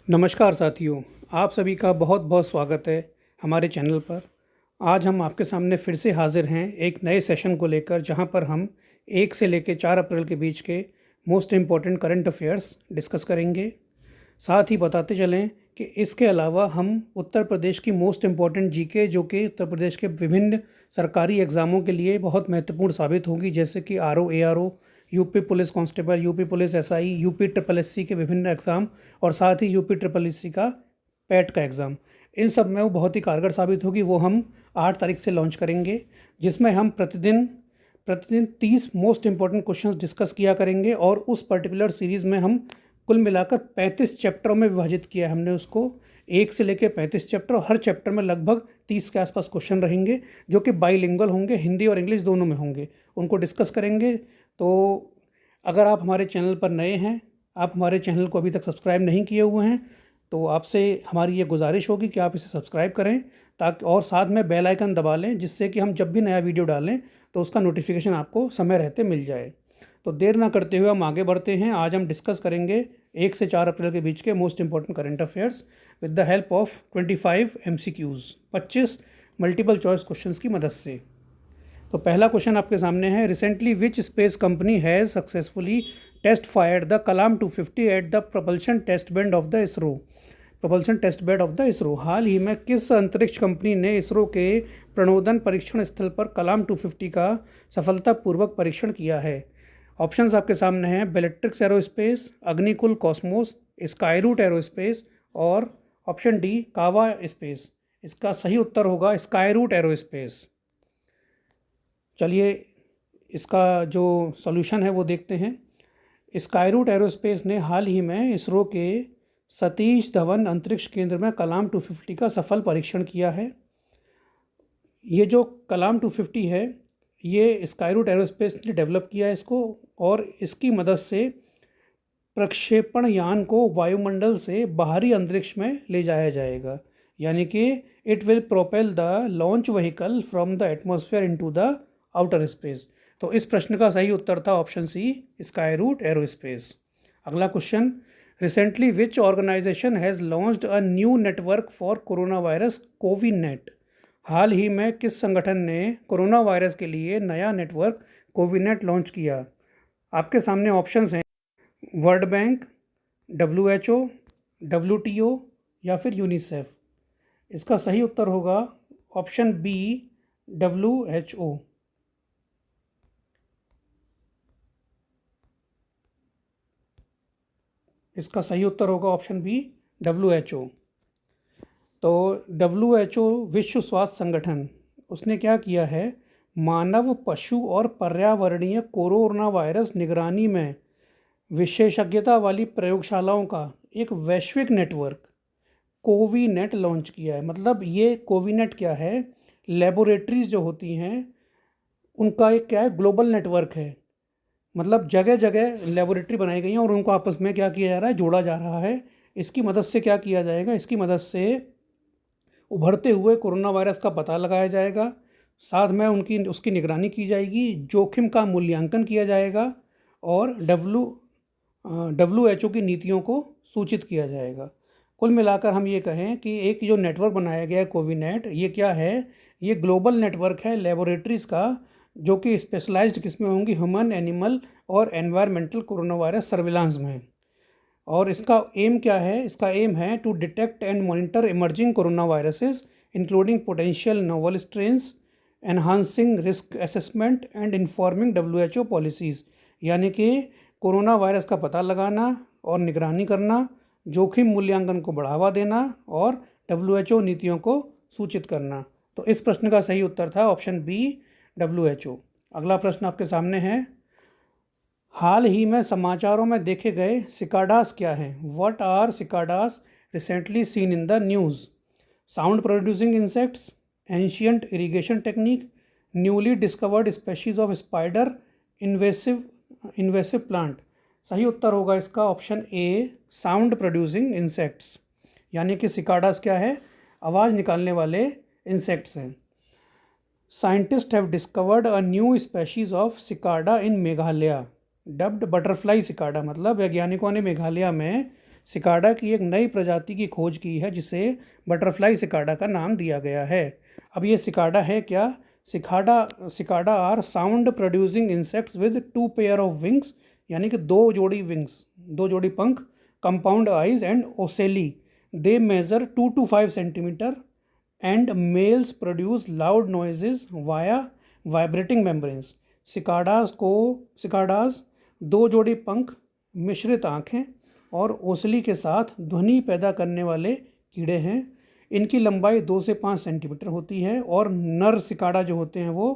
नमस्कार साथियों, आप सभी का बहुत बहुत स्वागत है हमारे चैनल पर। आज हम आपके सामने फिर से हाजिर हैं एक नए सेशन को लेकर, जहां पर हम 1 से लेकर 4 अप्रैल के बीच के most important current affairs discuss करेंगे। साथ ही बताते चलें कि इसके अलावा हम उत्तर प्रदेश की मोस्ट इम्पॉर्टेंट जीके, जो कि उत्तर प्रदेश के विभिन्न सरकारी एग्ज़ामों के लिए बहुत महत्वपूर्ण साबित होगी, जैसे कि RO, ARO, UP police constable, UP police SI, UP triple SC के विभिन्न एग्ज़ाम और साथ ही यूपी ट्रिपल एससी का पैट का एग्ज़ाम। इन सब में वो बहुत ही कारगर साबित होगी। वो हम 8 तारीख से लॉन्च करेंगे, जिसमें हम प्रतिदिन प्रतिदिन 30 मोस्ट इंपॉर्टेंट क्वेश्चंस डिस्कस किया करेंगे। और उस पर्टिकुलर सीरीज़ में हम कुल मिलाकर 35 चैप्टरों में विभाजित किया है हमने उसको, 1 से लेकर 35 चैप्टर, और हर चैप्टर में लगभग 30 के आसपास क्वेश्चन रहेंगे, जो कि बाईलिंगुअल होंगे, हिंदी और इंग्लिश दोनों में होंगे। उनको डिस्कस करेंगे। तो अगर आप हमारे चैनल पर नए हैं, आप हमारे चैनल को अभी तक सब्सक्राइब नहीं किए हुए हैं, तो आपसे हमारी ये गुजारिश होगी कि आप इसे सब्सक्राइब करें, ताकि और साथ में बेल आइकन दबा लें, जिससे कि हम जब भी नया वीडियो डालें तो उसका नोटिफिकेशन आपको समय रहते मिल जाए। तो देर ना करते हुए हम आगे बढ़ते हैं। आज हम डिस्कस करेंगे 1 से 4 अप्रैल के बीच के most important current affairs with the help of 25 MCQs, 25 multiple choice questions की मदद से। तो पहला क्वेश्चन आपके सामने है, recently which space company has successfully test fired the Kalam 250 at the propulsion test bed of the ISRO. Propulsion test bed of the ISRO. हाल ही में किस अंतरिक्ष कंपनी ने इसरो के प्रणोदन परीक्षण स्थल पर कलाम 250 का सफलतापूर्वक परीक्षण किया है? ऑप्शंस आपके सामने हैं, Bellatrix aerospace, Agnikul cosmos, Skyroot aerospace और ऑप्शन डी कावा स्पेस। इसका सही उत्तर होगा स्काईरूट एरोस्पेस। चलिए इसका जो सॉल्यूशन है वो देखते हैं। स्काईरूट एरोस्पेस ने हाल ही में इसरो के सतीश धवन अंतरिक्ष केंद्र में कलाम 250 का सफल परीक्षण किया है। ये जो कलाम 250 है, ये स्काईरूट एरोस्पेस ने डेवलप किया है इसको, और इसकी मदद से प्रक्षेपण यान को वायुमंडल से बाहरी अंतरिक्ष में ले जाया जाएगा। यानी कि it will propel the launch vehicle from the atmosphere into the outer space. तो इस प्रश्न का सही उत्तर था ऑप्शन सी, स्काईरूट एरोस्पेस। अगला question, recently which organisation has launched a new network for corona virus Covinet. हाल ही में किस संगठन ने कोरोना वायरस के लिए नया नेटवर्क कोविनेट लॉन्च किया? आपके सामने ऑप्शंस हैं, वर्ल्ड बैंक, WHO, WTO या फिर यूनिसेफ। इसका सही उत्तर होगा ऑप्शन बी, WHO। इसका सही उत्तर होगा ऑप्शन बी, WHO। तो WHO विश्व स्वास्थ्य संगठन, उसने क्या किया है, मानव, पशु और पर्यावरणीय कोरोना वायरस निगरानी में विशेषज्ञता वाली प्रयोगशालाओं का एक वैश्विक नेटवर्क कोविनेट लॉन्च किया है। मतलब ये कोविनेट क्या है, लेबोरेटरीज जो होती हैं उनका एक क्या है, ग्लोबल नेटवर्क है। मतलब जगह जगह लेबोरेटरी बनाई गई हैं और उनको आपस में क्या किया जा रहा है, जोड़ा जा रहा है। इसकी मदद से क्या किया जाएगा, इसकी मदद से उभरते हुए कोरोना वायरस का पता लगाया जाएगा, साथ में उसकी निगरानी की जाएगी, जोखिम का मूल्यांकन किया जाएगा और WHO की नीतियों को सूचित किया जाएगा। कुल मिलाकर हम ये कहें कि एक जो नेटवर्क बनाया गया है कोविनेट, ये क्या है, ये ग्लोबल नेटवर्क है लेबोरेटरीज़ का, जो कि स्पेशलाइज्ड किसमें होंगी, ह्यूमन, एनिमल और एनवायरमेंटल कोरोना वायरस सर्विलांस में। और इसका एम क्या है, इसका एम है to detect and monitor emerging corona viruses including potential novel strains, enhancing risk assessment and informing WHO policies. यानी कि कोरोना वायरस का पता लगाना और निगरानी करना, जोखिम मूल्यांकन को बढ़ावा देना और WHO नीतियों को सूचित करना। तो इस प्रश्न का सही उत्तर था ऑप्शन बी, WHO। अगला प्रश्न आपके सामने है, हाल ही में समाचारों में देखे गए सिकाडास क्या हैं? What are cicadas recently seen in the news? Sound producing insects, ancient irrigation technique, newly discovered species of spider, invasive plant. सही उत्तर होगा इसका option A, sound producing insects. यानी कि सिकाडास क्या है, आवाज़ निकालने वाले इंसेक्ट्स हैं। Scientist have discovered a new species of cicada in Meghalaya, dubbed butterfly cicada. मतलब वैज्ञानिकों ने मेघालय में सिकाडा की एक नई प्रजाति की खोज की है जिसे बटरफ्लाई सिकाडा का नाम दिया गया है। अब ये सिकाडा है क्या? Cicada are sound producing insects with 2 pair of wings, यानी कि 2 जोड़ी पंख, compound eyes and ocelli. They measure 2 to 5 centimetre and males produce loud noises via vibrating membranes. Cicadas 2 जोड़ी पंख, मिश्रित आँखें और ओसली के साथ ध्वनि पैदा करने वाले कीड़े हैं। इनकी लंबाई 2 से 5 सेंटीमीटर होती है और नर सिकाडा जो होते हैं वो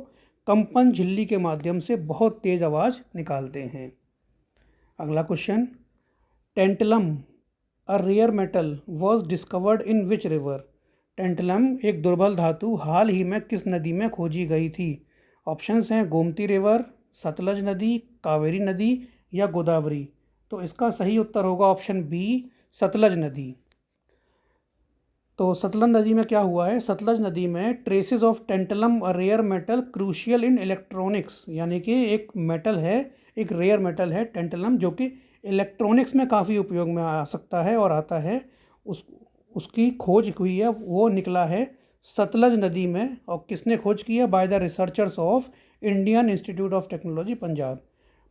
कंपन झिल्ली के माध्यम से बहुत तेज़ आवाज़ निकालते हैं। अगला question, tantalum a rare metal was discovered in which river? Tantalum एक दुर्बल धातु हाल ही में किस नदी में खोजी गई थी? ऑप्शंस हैं गोमती रिवर, सतलज नदी, कावेरी नदी या गोदावरी। तो इसका सही उत्तर होगा ऑप्शन बी, सतलज नदी। तो सतलज नदी में क्या हुआ है? सतलज नदी में traces of tantalum a rare metal crucial in electronics, यानी कि एक मेटल है, एक रेयर मेटल है टेंटलम जो कि इलेक्ट्रॉनिक्स में काफ़ी उपयोग में आ सकता है और आता है। उसकी खोज हुई है, वो निकला है सतलज नदी में। और किसने खोज की है? By the researchers of Indian institute of technology Punjab.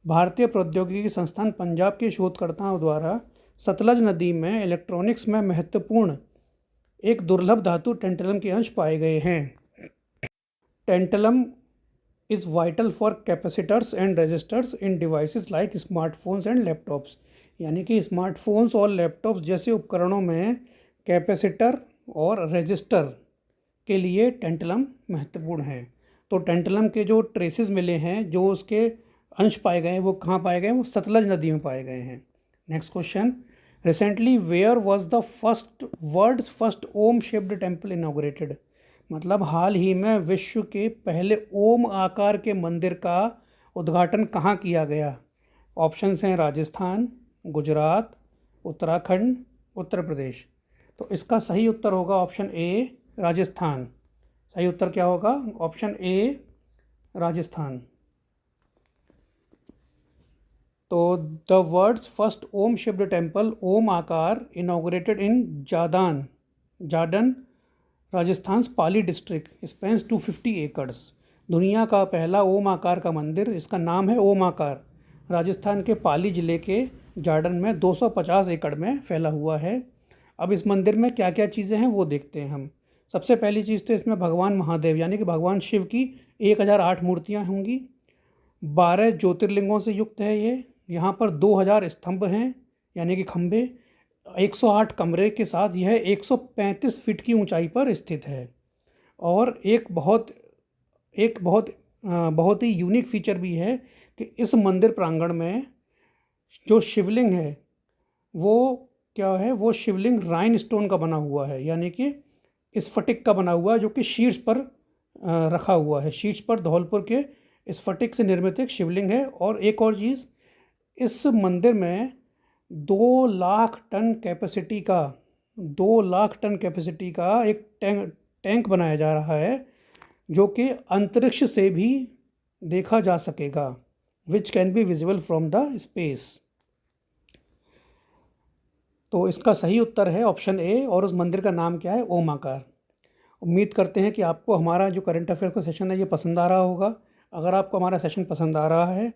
भारतीय प्रौद्योगिकी संस्थान पंजाब के शोधकर्ताओं द्वारा सतलज नदी में इलेक्ट्रॉनिक्स में महत्वपूर्ण एक दुर्लभ धातु टेंटलम के अंश पाए गए हैं। Tantalum is vital for capacitors and resistors in devices like smartphones and laptops, यानी कि स्मार्टफोन्स और लैपटॉप्स जैसे उपकरणों में कैपेसिटर और रजिस्टर के लिए टेंटलम महत्वपूर्ण है। तो टेंटलम के जो ट्रेसेस मिले हैं, जो उसके अंश पाए गए हैं, वो कहाँ पाए गए हैं? वो सतलज नदी में पाए गए हैं। Next question, recently where was the world's first Om shaped temple inaugurated? मतलब हाल ही में विश्व के पहले ओम आकार के मंदिर का उद्घाटन कहाँ किया गया? ऑप्शंस हैं राजस्थान, गुजरात, उत्तराखंड, उत्तर प्रदेश। तो इसका सही उत्तर होगा ऑप्शन ए, राजस्थान। सही उत्तर क्या होगा? Option A, Rajasthan. So the world's first Om shaped temple Om आकार inaugurated in Jadan Rajasthan Pali district spans 250 acres. दुनिया का पहला ओम आकार का मंदिर, इसका नाम है ओम आकार, राजस्थान के पाली ज़िले के जार्डन में 250 एकड़ में फैला हुआ है। अब इस मंदिर में क्या क्या चीज़ें हैं वो देखते हैं हम। सबसे पहली चीज़ तो इसमें भगवान महादेव यानी कि भगवान शिव की 1008 मूर्तियाँ होंगी। 12 ज्योतिर्लिंगों से युक्त है ये। यहाँ पर 2000 स्तंभ हैं यानी कि खंभे। 108 कमरे के साथ यह 135 फीट की ऊंचाई पर स्थित है। और एक बहुत ही यूनिक फीचर भी है कि इस मंदिर प्रांगण में जो शिवलिंग है वो क्या है? वो शिवलिंग राइन स्टोन का बना हुआ है, यानी कि स्फटिक का बना हुआ है, जो कि शीर्ष पर रखा हुआ है। शीर्ष पर धौलपुर के स्फटिक से निर्मित एक शिवलिंग है। और एक और चीज़, इस मंदिर में 2 लाख टन कैपेसिटी का एक टैंक बनाया जा रहा है जो कि अंतरिक्ष से भी देखा जा सकेगा, which can be visible from the space. तो इसका सही उत्तर है ऑप्शन ए। और उस मंदिर का नाम क्या है? ओम आकार। उम्मीद करते हैं कि आपको हमारा जो करंट अफेयर का सेशन है ये पसंद आ रहा होगा। अगर आपको हमारा सेशन पसंद आ रहा है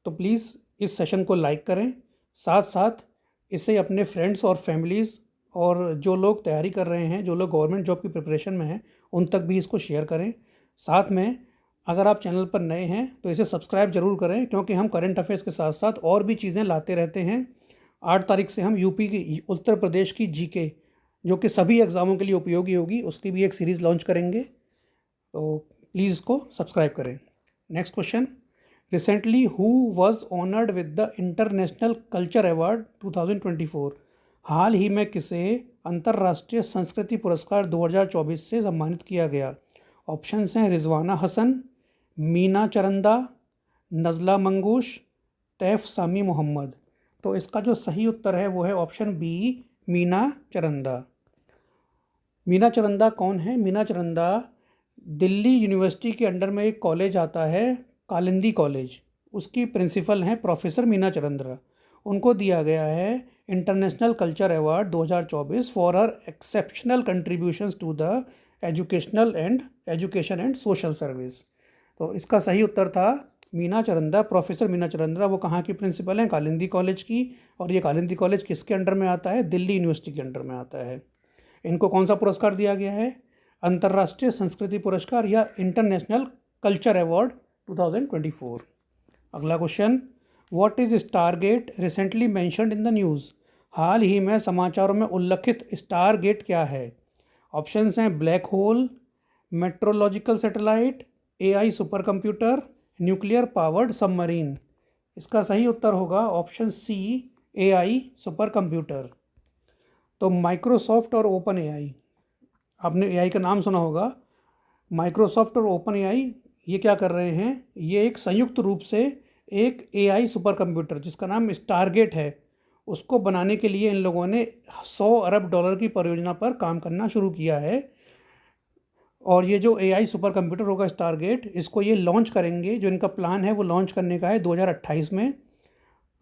तो प्लीज़ इस सेशन को लाइक करें, साथ साथ इसे अपने फ्रेंड्स और फैमिलीज़ और जो लोग तैयारी कर रहे हैं, जो लोग गवर्नमेंट जॉब की प्रिपरेशन में हैं, उन तक भी इसको शेयर करें। साथ में अगर आप चैनल पर नए हैं तो इसे सब्सक्राइब ज़रूर करें, क्योंकि हम करंट अफेयर्स के साथ साथ और भी चीज़ें लाते रहते हैं। 8 तारीख से हम यूपी की, उत्तर प्रदेश की जीके, जो कि सभी एग्ज़ामों के लिए उपयोगी होगी, उसकी भी एक सीरीज़ लॉन्च करेंगे। तो प्लीज़ इसको सब्सक्राइब करें। Next question, recently who was honoured with the international culture award 2024? हाल ही में किसे अंतर्राष्ट्रीय संस्कृति पुरस्कार 2024 से सम्मानित किया गया? ऑप्शंस हैं रिजवाना हसन, मीना चरंदा, नज़ला मंगूश, तैफ सामी मोहम्मद। तो इसका जो सही उत्तर है वो है ऑप्शन बी, मीना चरंदा। मीना चरंदा कौन है? मीना चरंदा दिल्ली यूनिवर्सिटी के अंडर में एक कॉलेज आता है, कालिंदी कॉलेज। उसकी प्रिंसिपल हैं प्रोफेसर मीना चरंदा। उनको दिया गया है international culture award 2024 for her exceptional contributions to the education and social service. तो इसका सही उत्तर था मीना चरंदा, प्रोफेसर मीना चरंदा। वो कहाँ की प्रिंसिपल हैं? कालिंदी कॉलेज की। और ये कालिंदी कॉलेज किसके अंडर में आता है? दिल्ली यूनिवर्सिटी के अंडर में आता है। इनको कौन सा पुरस्कार दिया गया है? अंतर्राष्ट्रीय संस्कृति पुरस्कार या इंटरनेशनल कल्चर अवार्ड 2024। अगला question, what is Stargate recently mentioned in the news? हाल ही में समाचारों में उल्लेखित स्टारगेट क्या है? ऑप्शंस हैं black hole, meteorological satellite, AI super computer, nuclear powered submarine. इसका सही उत्तर होगा option C, AI super computer. तो माइक्रोसॉफ्ट और ओपन एआई, आपने एआई का नाम सुना होगा। माइक्रोसॉफ्ट और ओपन एआई ये क्या कर रहे हैं? ये एक संयुक्त रूप से एक एआई सुपर कंप्यूटर जिसका नाम स्टारगेट है, उसको बनाने के लिए इन लोगों ने 100 अरब डॉलर की परियोजना पर काम करना शुरू किया है। और ये जो एआई सुपर कंप्यूटर होगा स्टारगेट, इसको ये लॉन्च करेंगे। जो इनका प्लान है वो लॉन्च करने का है 2028 में।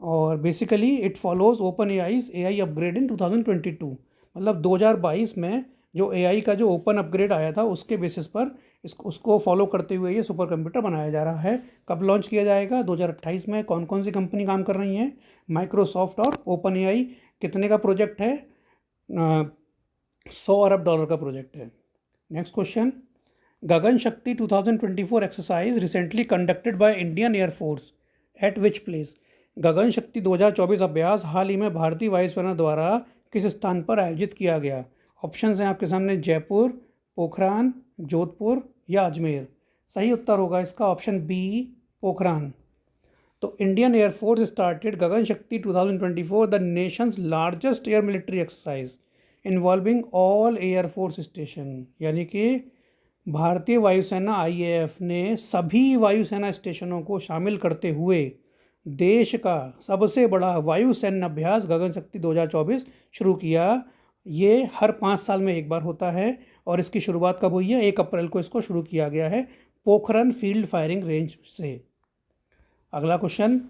और basically it follows open AI upgrade इन 2022। मतलब 2022 में जो एआई का जो ओपन अपग्रेड आया था उसके बेसिस पर उसको फॉलो करते हुए ये सुपर कंप्यूटर बनाया जा रहा है। कब लॉन्च किया जाएगा? 2028 में। कौन कौन सी कंपनी काम कर रही हैं? माइक्रोसॉफ्ट और ओपन एआई। कितने का प्रोजेक्ट है? 100 अरब डॉलर का प्रोजेक्ट है। Next question, Gagan Shakti 2024 exercise recently conducted by Indian air force at which place? Gagan Shakti 2024 अभ्यास हाल ही में भारतीय वायुसेना द्वारा किस स्थान पर आयोजित किया गया? ऑप्शंस हैं आपके सामने जयपुर, पोखरान, जोधपुर या अजमेर। सही उत्तर होगा इसका ऑप्शन बी, पोखरान। तो Indian air force started Gagan Shakti 2024, the Nations largest air military exercise involving all air force station. यानी कि भारतीय वायुसेना आईएएफ ने सभी वायुसेना स्टेशनों को शामिल करते हुए देश का सबसे बड़ा वायुसैन्य अभ्यास गगन शक्ति 2024 शुरू किया। ये हर 5 साल में एक बार होता है और इसकी शुरुआत कब हुई है? 1 अप्रैल को इसको शुरू किया गया है पोखरन फील्ड फायरिंग रेंज से। अगला क्वेश्चन,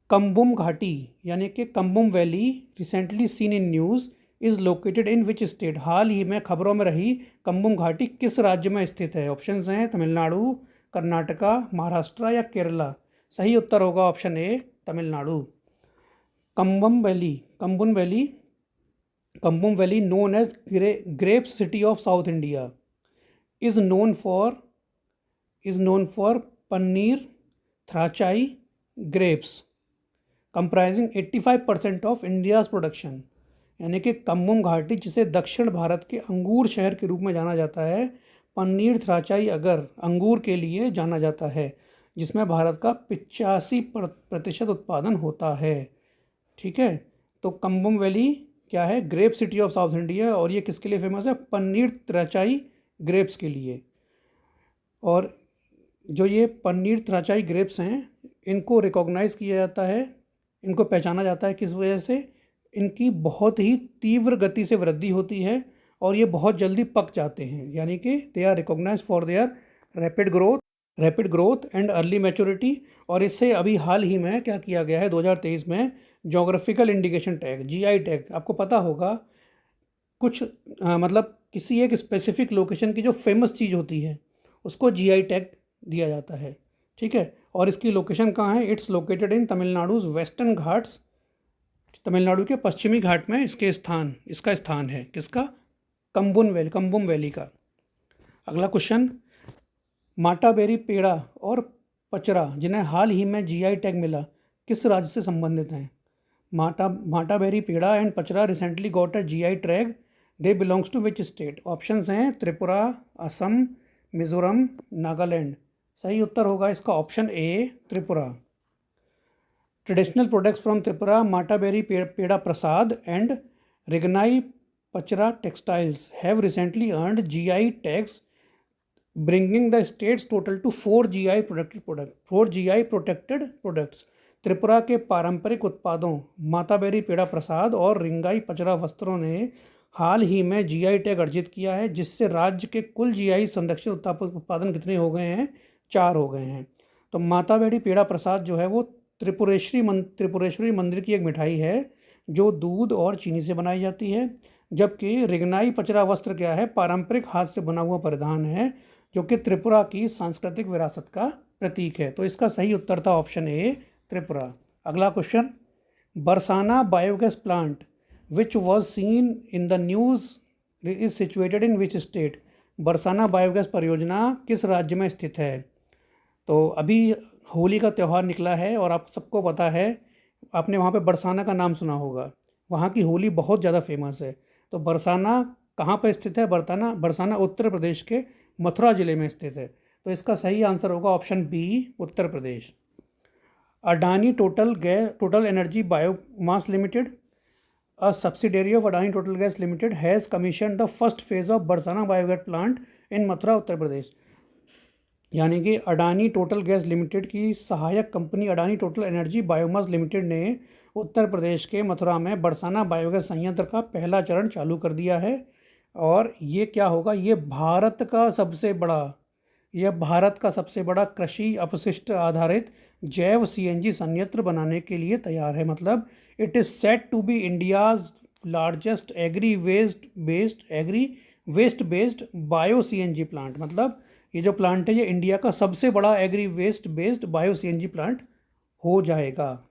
कम्बुम घाटी यानी कि Cumbum valley recently seen in news is located in which state? हाल ही में खबरों में रही कम्बुम घाटी किस राज्य में स्थित है? ऑप्शंस हैं तमिलनाडु, कर्नाटका, महाराष्ट्र या केरला। सही उत्तर होगा option A, Tamil Nadu. Cumbum valley known as grapes city of South India is known for paneer thrachai grapes comprising 85% of India's production। यानी कि कम्बुम घाटी जिसे दक्षिण भारत के अंगूर शहर के रूप में जाना जाता है, पनीर थ्राचाई अगर अंगूर के लिए जाना जाता है, जिसमें भारत का 85% उत्पादन होता है। ठीक है, तो कम्बुम वैली क्या है? Grape city of south India. और ये किसके लिए फेमस है? पनीर त्राचाई ग्रेप्स के लिए। और जो ये पनीर त्राचाई ग्रेप्स हैं, इनको रिकॉग्नाइज़ किया जाता है, इनको पहचाना जाता है किस वजह से? इनकी बहुत ही तीव्र गति से वृद्धि होती है और ये बहुत जल्दी पक जाते हैं। यानी कि they are recognise for their rapid growth and early maturity. और इससे अभी हाल ही में क्या किया गया है? 2023 में geographical indication tag, GI tag, आपको पता होगा कुछ मतलब किसी एक स्पेसिफिक लोकेशन की जो फेमस चीज़ होती है उसको जीआई टैग दिया जाता है। ठीक है, और इसकी लोकेशन कहाँ है? It's located in Tamil Nadu's Western Ghats. Tamil Nadu के पश्चिमी घाट में इसका स्थान है। किसका? कम्बुम वैली का। अगला क्वेश्चन, माटाबेरी पेड़ा और पचरा जिन्हें हाल ही में जीआई टैग मिला किस राज्य से संबंधित हैं? Matabari peda and Pachra recently got a GI tag, they belongs to which state? Options हैं त्रिपुरा, असम, मिजोरम, नागालैंड। सही उत्तर होगा इसका option A, Tripura. Traditional products from Tripura, Matabari peda prasad and Rignai Pachra textiles have recently earned GI tags, bringing the state's total to 4 GI protected products. Tripura के पारंपरिक उत्पादों माताबेरी पेड़ा प्रसाद और रिंगाई पचरा वस्त्रों ने हाल ही में जीआई टैग अर्जित किया है, जिससे राज्य के कुल जीआई संरक्षित उत्पादन कितने हो गए हैं? 4 हो गए हैं। तो माताबेरी पेड़ा प्रसाद जो है वो त्रिपुरेश्वरी मंदिर की एक मिठाई है जो दूध और चीनी से बनाई जाती है, जबकि रिगनाई पचरा वस्त्र क्या है, पारंपरिक हाथ से बना हुआ परिधान है जो कि त्रिपुरा की सांस्कृतिक विरासत का प्रतीक है। तो इसका सही उत्तर था ऑप्शन ए, त्रिपुरा। अगला question, Barsana biogas plant which was seen in the news is situated in which state. Barsana biogas परियोजना किस राज्य में स्थित है। तो अभी होली का त्यौहार निकला है और आप सबको पता है, आपने वहाँ पे बरसाना का नाम सुना होगा, वहाँ की होली बहुत ज़्यादा फेमस है। तो बरसाना कहाँ पर स्थित है, बरसाना उत्तर प्रदेश के मथुरा ज़िले में स्थित है। तो इसका सही आंसर होगा option B, Uttar Pradesh. Adani total energy biomass limited, a subsidiary of Adani Total Gas Limited, has commissioned the first phase of Barsana biogas plant in Mathura Uttar Pradesh. यानी कि अडानी टोटल गैस लिमिटेड की सहायक company Adani total energy biomass limited ने उत्तर प्रदेश के मथुरा में Barsana biogas संयंत्र का पहला चरण चालू कर दिया है। और ये क्या होगा, ये भारत का सबसे बड़ा कृषि अपशिष्ट आधारित जैव सीएनजी संयंत्र बनाने के लिए तैयार है। मतलब it is set to be India's largest agri waste based bio CNG plant. मतलब ये जो प्लांट है ये इंडिया का सबसे बड़ा agri waste based bio CNG plant हो जाएगा।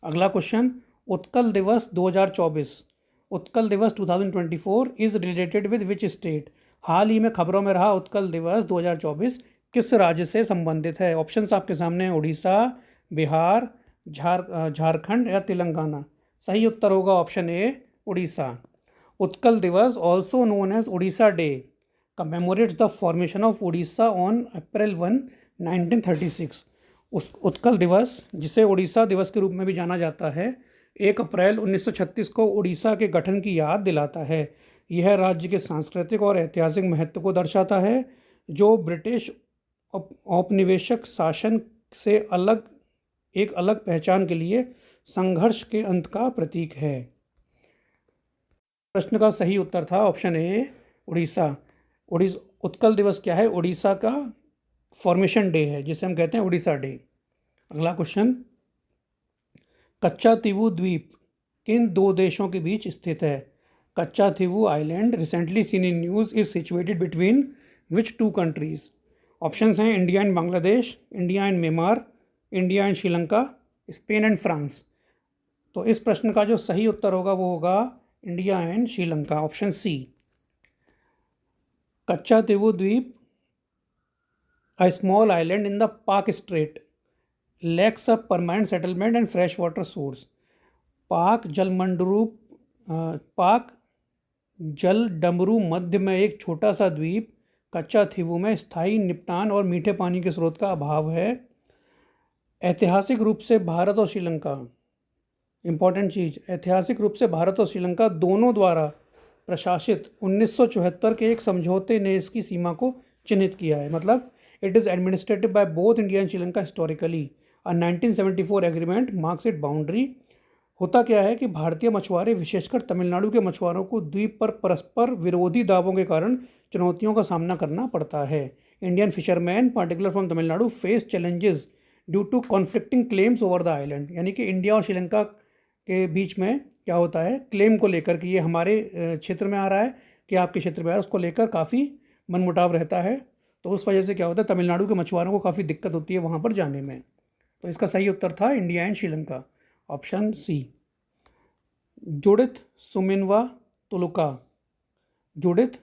अगला question, Utkal Divas 2024, Utkal Divas 2024 is related with which state. हाल ही में खबरों में रहा उत्कल दिवस 2024 किस राज्य से संबंधित है। ऑप्शंस आपके सामने हैं, उड़ीसा, बिहार, झारखंड या तेलंगाना। सही उत्तर होगा option A, Orissa. Utkal Divas also known as Orissa day commemorates the formation of Orissa on April 1, 1936। Utkal Divas, जिसे उड़ीसा दिवस के रूप में भी जाना जाता है, 1 अप्रैल 1936 को उड़ीसा के गठन की याद दिलाता है। यह राज्य के सांस्कृतिक और ऐतिहासिक महत्व को दर्शाता है, जो ब्रिटिश औपनिवेशिक शासन से एक अलग पहचान के लिए संघर्ष के अंत का प्रतीक है। प्रश्न का सही उत्तर था ऑप्शन ए, उड़ीसा। उत्कल दिवस क्या है, उड़ीसा का फॉर्मेशन डे है, जिसे हम कहते हैं उड़ीसा डे। अगला क्वेश्चन, कच्चातीवू द्वीप किन दो देशों के बीच स्थित है। Katchatheevu island recently seen in news is situated between which two countries. Options हैं, India and Bangladesh, India and Myanmar, India and Sri Lanka, Spain and France. तो इस प्रश्न का जो सही उत्तर होगा वो होगा India and Sri Lanka, option C. Katchatheevu द्वीप, a small island in the Pak Strait, lacks a permanent settlement and fresh water source. पाक जल डमरू मध्य में एक छोटा सा द्वीप कच्चातीवू में स्थायी निपटान और मीठे पानी के स्रोत का अभाव है। ऐतिहासिक रूप से भारत और श्रीलंका, इंपॉर्टेंट चीज़, ऐतिहासिक रूप से भारत और श्रीलंका दोनों द्वारा प्रशासित 1974 के एक समझौते ने इसकी सीमा को चिन्हित किया है। मतलब it is administered by both India and Sri Lanka historically. A 1974 agreement marks its boundary. होता क्या है कि भारतीय मछुआरे, विशेषकर तमिलनाडु के मछुआरों को द्वीप पर परस्पर विरोधी दावों के कारण चुनौतियों का सामना करना पड़ता है। Indian fisherman particular from Tamil Nadu face challenges due to conflicting claims over the island. यानी कि इंडिया और श्रीलंका के बीच में क्या होता है, क्लेम को लेकर कि ये हमारे क्षेत्र में आ रहा है कि आपके क्षेत्र में आ रहा है, उसको लेकर काफ़ी मनमुटाव रहता है। तो उस वजह से क्या होता है, तमिलनाडु के मछुआरों को काफ़ी दिक्कत होती है वहाँ पर जाने में। तो इसका सही उत्तर था India and Sri Lanka, option C. Judith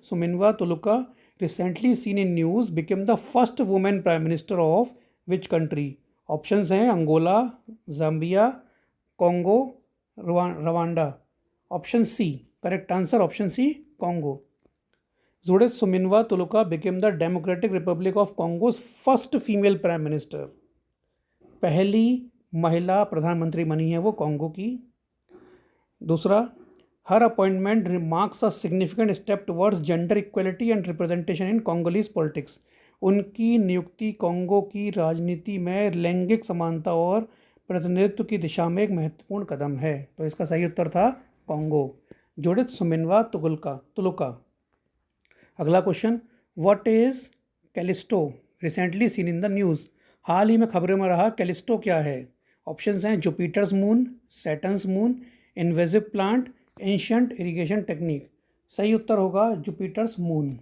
Suminwa Tuluka recently seen in news became the first women prime minister of which country. Options हैं, Angola, Zambia, Congo, Rwanda. Option C, correct answer option C, Congo. Judith Suminwa Tuluka became the Democratic Republic of Congo's first female prime minister. पहली महिला प्रधानमंत्री बनी है वो Congo की। दूसरा, her appointment marks a significant step towards gender equality and representation in Congolese politics. उनकी नियुक्ति कॉन्गो की राजनीति में लैंगिक समानता और प्रतिनिधित्व की दिशा में एक महत्वपूर्ण कदम है। तो इसका सही उत्तर था कॉन्गो, जुडिथ सुमिनवा तुलुका। अगला question, what is Callisto recently seen in the news. हाल ही में खबरों में रहा कैलिस्टो क्या है। ऑप्शंस हैं, Jupiter's moon, Saturn's moon, invasive plant, ancient irrigation technique. सही उत्तर होगा Jupiter's moon.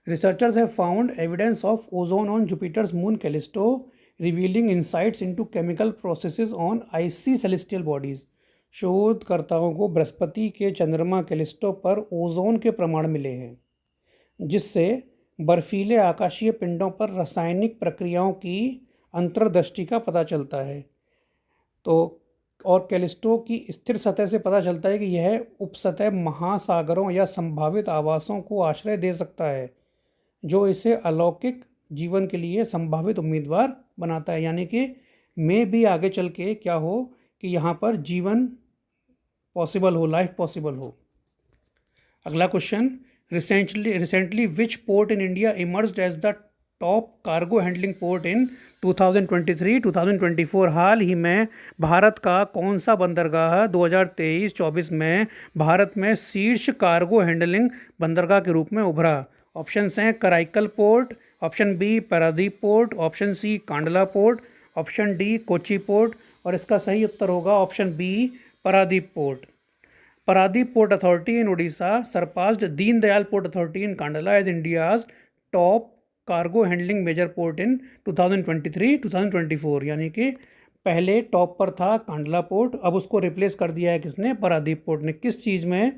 Researchers have found evidence of ozone on Jupiter's moon Callisto, revealing insights into chemical processes on icy celestial bodies. शोधकर्ताओं को बृहस्पति के चंद्रमा Callisto पर ozone के प्रमाण मिले हैं, जिससे बर्फीले आकाशीय पिंडों पर रासायनिक प्रक्रियाओं की अंतर्दृष्टि का पता चलता है। तो और कैलिस्टो की स्थिर सतह से पता चलता है कि यह उपसतह महासागरों या संभावित आवासों को आश्रय दे सकता है, जो इसे अलौकिक जीवन के लिए संभावित उम्मीदवार बनाता है। यानी कि मैं भी आगे चल के क्या हो कि यहाँ पर जीवन पॉसिबल हो, लाइफ पॉसिबल हो। अगला question, recently which port in India emerged as the top cargo handling port in 2023-2024। हाल ही में भारत का कौन सा बंदरगाह 2023-24 में भारत में शीर्ष कार्गो हैंडलिंग बंदरगाह के रूप में उभरा? ऑप्शंस हैं Karaikal port, option B Paradip port, option C Kandla port, option D Kochi port, और इसका सही उत्तर होगा option B Paradip port. Paradip port authority in Orissa surpassed Deendayal port authority in Kandla as India's top cargo handling major port in 2023-2024। यानी कि पहले टॉप पर था कांडला पोर्ट, अब उसको रिप्लेस कर दिया है किसने? पारादीप पोर्ट ने। किस चीज़ में?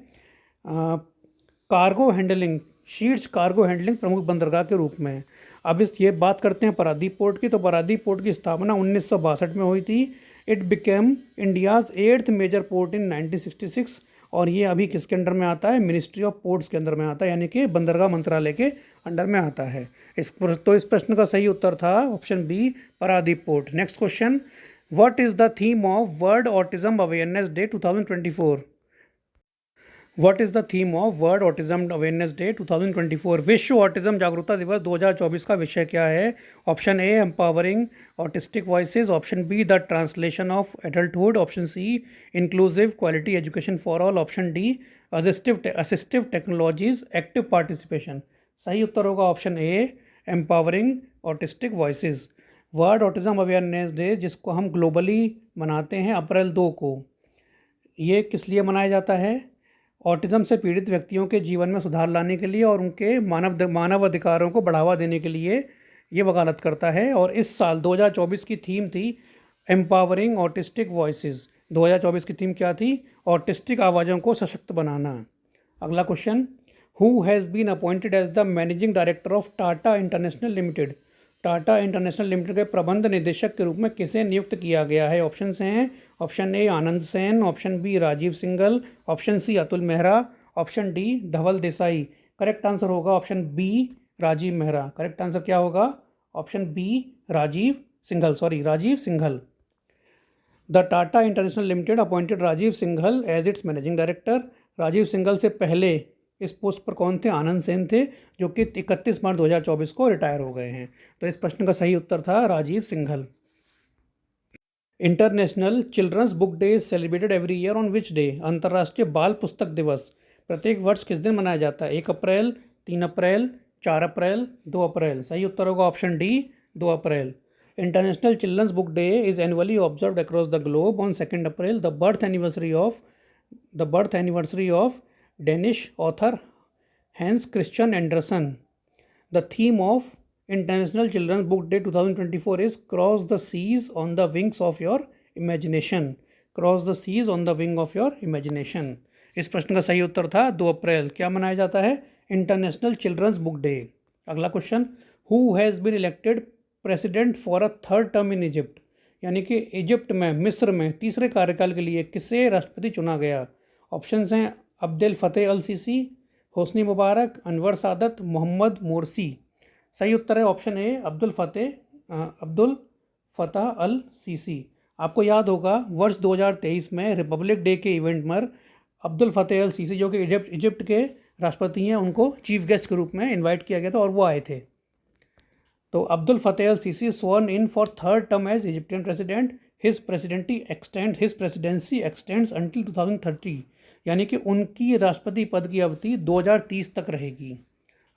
कार्गो हैंडलिंग, शीर्ष कार्गो हैंडलिंग प्रमुख बंदरगाह के रूप में। अब ये बात करते हैं पारादीप पोर्ट की। तो पारादीप पोर्ट की स्थापना 1962 में हुई थी। It became India's 8th major port in 1966, और ये अभी किसके अंडर में आता है? मिनिस्ट्री ऑफ पोर्ट्स के अंदर में आता है, यानी कि बंदरगाह मंत्रालय के अंडर में आता है। इस प्रश्न का सही उत्तर था option B Paradip port. Next question, what is the theme of world autism awareness day 2024? What is the theme of world autism awareness day 2024? विश्व ऑटिज्म जागरूकता दिवस 2024 का विषय क्या है? Option A empowering autistic voices, option B the translation of adulthood, option C inclusive quality education for all, option D assistive technologies active participation. सही उत्तर होगा option A empowering autistic voices. World autism awareness day, जिसको हम globally मनाते हैं अप्रैल 2 को, ये किस लिए मनाया जाता है? ऑटिज़म से पीड़ित व्यक्तियों के जीवन में सुधार लाने के लिए और उनके मानव अधिकारों को बढ़ावा देने के लिए ये वकालत करता है। और इस साल 2024 की थीम थी एम्पावरिंग ऑटिस्टिक वॉइसेस। 2024 की थीम क्या थी? ऑटिस्टिक आवाज़ों को सशक्त बनाना। अगला question, who has been appointed as the managing director of Tata international limited? Tata international limited के प्रबंध निदेशक के रूप में किसे नियुक्त किया गया है? ऑप्शंस हैं option A Anand Sen, option B Rajiv Singhal, option C Atul Mehra, option D Dhaval Desai. Correct answer होगा option B Rajiv Mehra. Correct answer क्या होगा? Option B Rajiv Singhal. The Tata international Limited appointed Rajiv Singhal as its managing director. Rajiv Singhal से पहले इस पोस्ट पर कौन थे? आनंद सेन थे, जो कि 31 मार्च 2024 को रिटायर हो गए हैं। तो इस प्रश्न का सही उत्तर था Rajiv Singhal. International children's book day is celebrated every year on which day? अंतर्राष्ट्रीय बाल पुस्तक दिवस प्रत्येक वर्ष किस दिन मनाया जाता है? 1 अप्रैल, 3 अप्रैल, 4 अप्रैल, 2 अप्रैल। सही उत्तर होगा option D 2 April. International children's book day is annually observed across the globe on 2 April, the birth anniversary of Danish author Hans Christian Andersen. The theme of International Children's Book Day 2024 is Cross the Seas on the Wings of Your Imagination. Cross the Seas on the Wing of Your Imagination. इस प्रश्न का सही उत्तर था 2 अप्रैल। क्या मनाया जाता है? International children's book Day. अगला question, who has been elected president for a third term in Egypt? यानी कि इजिप्ट में, मिस्र में तीसरे कार्यकाल के लिए किसे राष्ट्रपति चुना गया? ऑप्शंस हैं Abdul Fattah al Sisi, Hosni Mubarak, Anwar Sadat, Mohamed Morsi. सही उत्तर है option A Abdul Fattah al Sisi. आपको याद होगा वर्ष 2023 में रिपब्लिक डे के इवेंट में अब्दुल फतेह अल सीसी, जो कि इजिप्ट के राष्ट्रपति हैं, उनको चीफ गेस्ट के रूप में इनवाइट किया गया था और वो आए थे। तो Abdul Fattah al Sisi sworn in for third term as Egyptian president. His presidency extends until 2030, यानी कि उनकी राष्ट्रपति पद की अवधि 2030 तक रहेगी।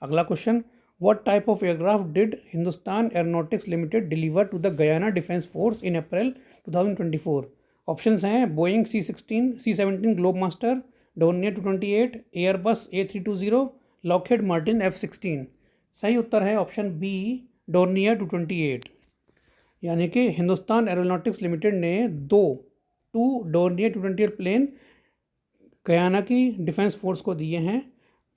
अगला question, what type of aircraft did Hindustan Aeronautics Limited deliver to the Guyana Defence Force in April 2024? Options हैं Boeing C17 Globemaster, Dornier 228, Airbus A320, Lockheed Martin F-16। सही उत्तर है ऑप्शन बी, डोर्नियर 228। यानी कि हिंदुस्तान एरोनॉटिक्स लिमिटेड ने to Dornier 228 plane Guyana की defence force को दिए हैं।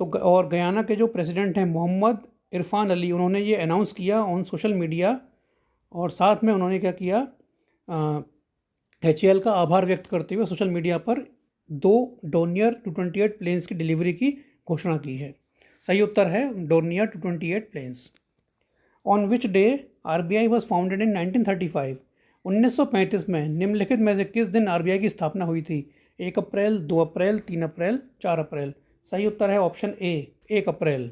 तो और गयाना के जो प्रेसिडेंट हैं मोहम्मद इरफान अली, उन्होंने ये अनाउंस किया ऑन सोशल मीडिया, और साथ में उन्होंने क्या किया, HAL का आभार व्यक्त करते हुए सोशल मीडिया पर 2 डोर्नियर 228 प्लेन्स की डिलीवरी की घोषणा की है। सही उत्तर है Dornier 228 planes. On which day RBI was founded in 1935? 1935 में निम्नलिखित में से किस दिन RBI की स्थापना हुई थी? 1 अप्रैल, 2 अप्रैल, 3 अप्रैल, 4 अप्रैल। सही उत्तर है option A, 1 April.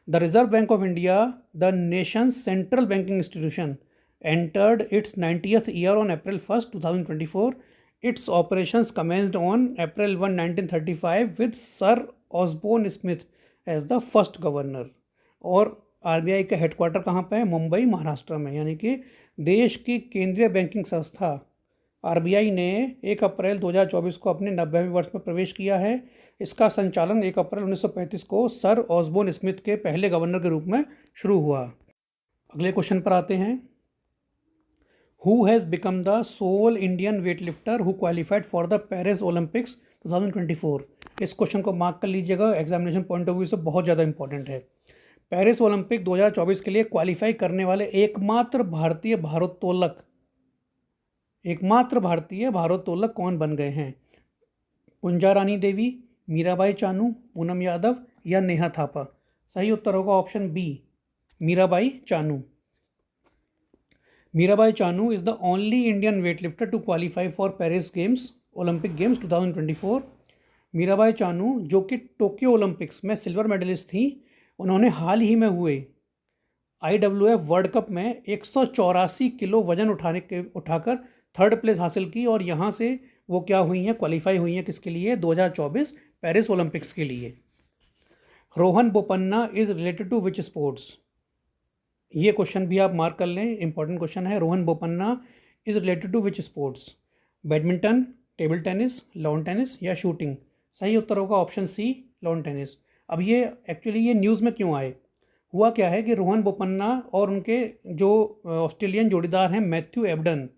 The reserve bank of India, the Nations central banking institution, entered its 90th year on April 1st, 2024. Its operations commenced on April 1, 1935 with Sir Osborne Smith as the first governor. और RBI का headquarter कहाँ पे है? मुंबई, महाराष्ट्र में। यानी कि देश की केंद्रीय बैंकिंग संस्था RBI ने 1 अप्रैल 2024 को अपने 90वें वर्ष में प्रवेश किया है। इसका संचालन 1 अप्रैल 1935 को सर ऑसबोर्न स्मिथ के पहले गवर्नर के रूप में शुरू हुआ। अगले क्वेश्चन पर आते हैं। Who has become the sole Indian weightlifter who qualified for the Paris Olympics 2024? इस क्वेश्चन को मार्क कर लीजिएगा, एग्जामिनेशन पॉइंट ऑफ व्यू से बहुत ज़्यादा इंपॉर्टेंट है। पेरिस ओलंपिक 2024 के लिए क्वालिफाई करने वाले एकमात्र भारतीय भारोत्तोलक कौन बन गए हैं? कुंजा रानी देवी, मीराबाई चानू, पूनम यादव या नेहा थापा। सही उत्तर होगा option B, Mirabai Chanu. Mirabai Chanu is the only Indian weightlifter to qualify for Paris games, Olympic games 2024। Mirabai Chanu जो कि टोक्यो ओलंपिक्स में सिल्वर मेडलिस्ट थी, उन्होंने हाल ही में हुए IWF वर्ल्ड कप में 184 किलो वजन उठाकर थर्ड प्लेस हासिल की, और यहाँ से वो क्या हुई हैं, क्वालिफाई हुई हैं किसके लिए? 2024 पेरिस ओलंपिक्स के लिए। Rohan Bopanna is related to which sports? ये क्वेश्चन भी आप मार्क कर लें, इंपॉर्टेंट क्वेश्चन है। Rohan Bopanna is related to which sports? Badminton, table tennis, lawn tennis या शूटिंग। सही उत्तर होगा ऑप्शन सी, लॉन टेनिस। अब ये एक्चुअली ये न्यूज़ में क्यों आए? हुआ क्या है कि रोहन बोपन्ना और उनके जो ऑस्ट्रेलियन जोड़ीदार हैं मैथ्यू एबडन,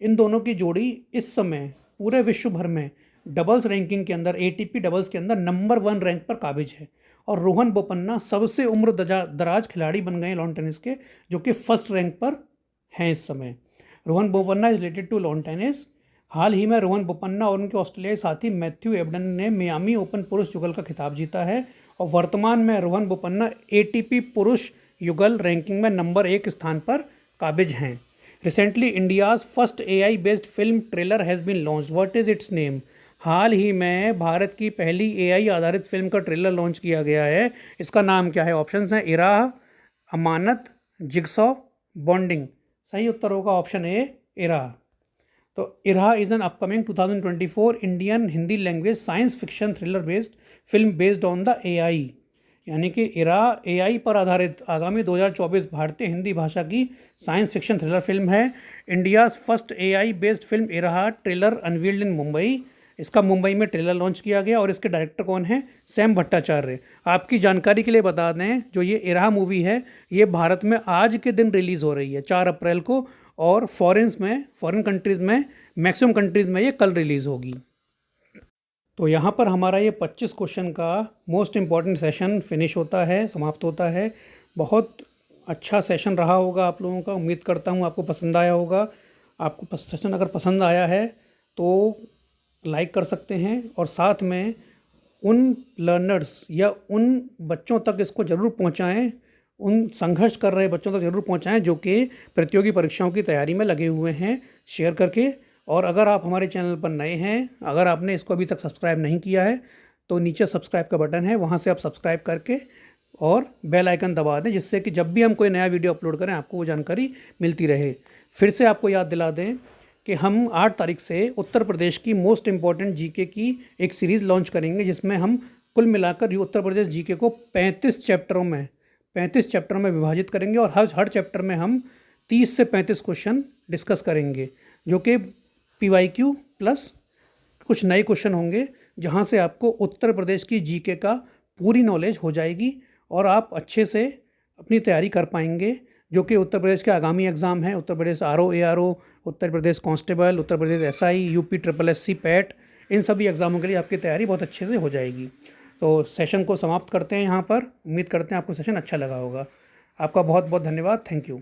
इन दोनों की जोड़ी इस समय पूरे विश्व भर में डबल्स रैंकिंग के अंदर, ATP डबल्स के अंदर नंबर 1 रैंक पर काबिज है। और रोहन बोपन्ना सबसे उम्र दराज खिलाड़ी बन गए लॉन टेनिस के, जो कि फर्स्ट रैंक पर हैं इस समय। Rohan Bopanna is related to lawn tennis. हाल ही में रोहन बोपन्ना और उनके ऑस्ट्रेलियाई साथी मैथ्यू एबडन ने मियामी ओपन पुरुष युगल का खिताब जीता है, और वर्तमान में रोहन बोपन्ना ATP पुरुष युगल रैंकिंग में नंबर 1 स्थान पर काबिज हैं। Recently India's first AI based film trailer has been launch, what is its name? हाल ही में भारत की पहली AI आधारित फिल्म का ट्रेलर लॉन्च किया गया है, इसका नाम क्या है? ऑप्शंस हैं इराह, अमानत, जिगसॉ, बॉन्डिंग। सही उत्तर होगा ऑप्शन ए, इराह। तो Irah is an upcoming 2024 Indian Hindi language science fiction thriller based film based on the AI। यानी कि इराह AI पर आधारित आगामी 2024 भारतीय हिंदी भाषा की साइंस फिक्शन थ्रिलर फिल्म है। India's first AI based film Irah trailer unveiled in Mumbai. इसका मुंबई में ट्रेलर लॉन्च किया गया, और इसके डायरेक्टर कौन है? सैम भट्टाचार्य। आपकी जानकारी के लिए बता दें, जो ये इराह मूवी है ये भारत में आज के दिन रिलीज़ हो रही है 4 अप्रैल को, और फॉरेन कंट्रीज़ में मैक्सिमम कंट्रीज़ में ये कल रिलीज़ होगी। तो यहाँ पर हमारा ये 25 क्वेश्चन का मोस्ट इम्पॉर्टेंट सेशन फिनिश होता है, समाप्त होता है। बहुत अच्छा सेशन रहा होगा आप लोगों का, उम्मीद करता हूँ आपको पसंद आया होगा। आपको सेशन अगर पसंद आया है तो लाइक कर सकते हैं, और साथ में उन लर्नर्स या उन बच्चों तक इसको ज़रूर पहुँचाएँ, उन संघर्ष कर रहे बच्चों तक ज़रूर पहुँचाएँ जो कि प्रतियोगी परीक्षाओं की तैयारी में लगे हुए हैं, शेयर करके। और अगर आप हमारे चैनल पर नए हैं, अगर आपने इसको अभी तक सब्सक्राइब नहीं किया है, तो नीचे सब्सक्राइब का बटन है, वहाँ से आप सब्सक्राइब करके और बेल आइकन दबा दें, जिससे कि जब भी हम कोई नया वीडियो अपलोड करें आपको वो जानकारी मिलती रहे। फिर से आपको याद दिला दें कि हम 8 तारीख से उत्तर प्रदेश की मोस्ट इम्पॉर्टेंट GK की एक सीरीज़ लॉन्च करेंगे, जिसमें हम कुल मिलाकर उत्तर प्रदेश GK को 35 चैप्टरों में विभाजित करेंगे, और हर चैप्टर में हम 30 से 35 क्वेश्चन डिस्कस करेंगे, जो कि PYQ प्लस कुछ नए क्वेश्चन होंगे जहां से आपको उत्तर प्रदेश की जीके का पूरी नॉलेज हो जाएगी और आप अच्छे से अपनी तैयारी कर पाएंगे, जो कि उत्तर प्रदेश के आगामी एग्ज़ाम हैं। Uttar Pradesh RO ARO, Uttar Pradesh constable, Uttar Pradesh SI, UP triple SC PET, इन सभी एग्ज़ामों के लिए आपकी तैयारी बहुत अच्छे से हो जाएगी। तो सेशन को समाप्त करते हैं यहाँ पर। उम्मीद करते हैं आपको सेशन अच्छा लगा होगा। आपका बहुत बहुत धन्यवाद। Thank you.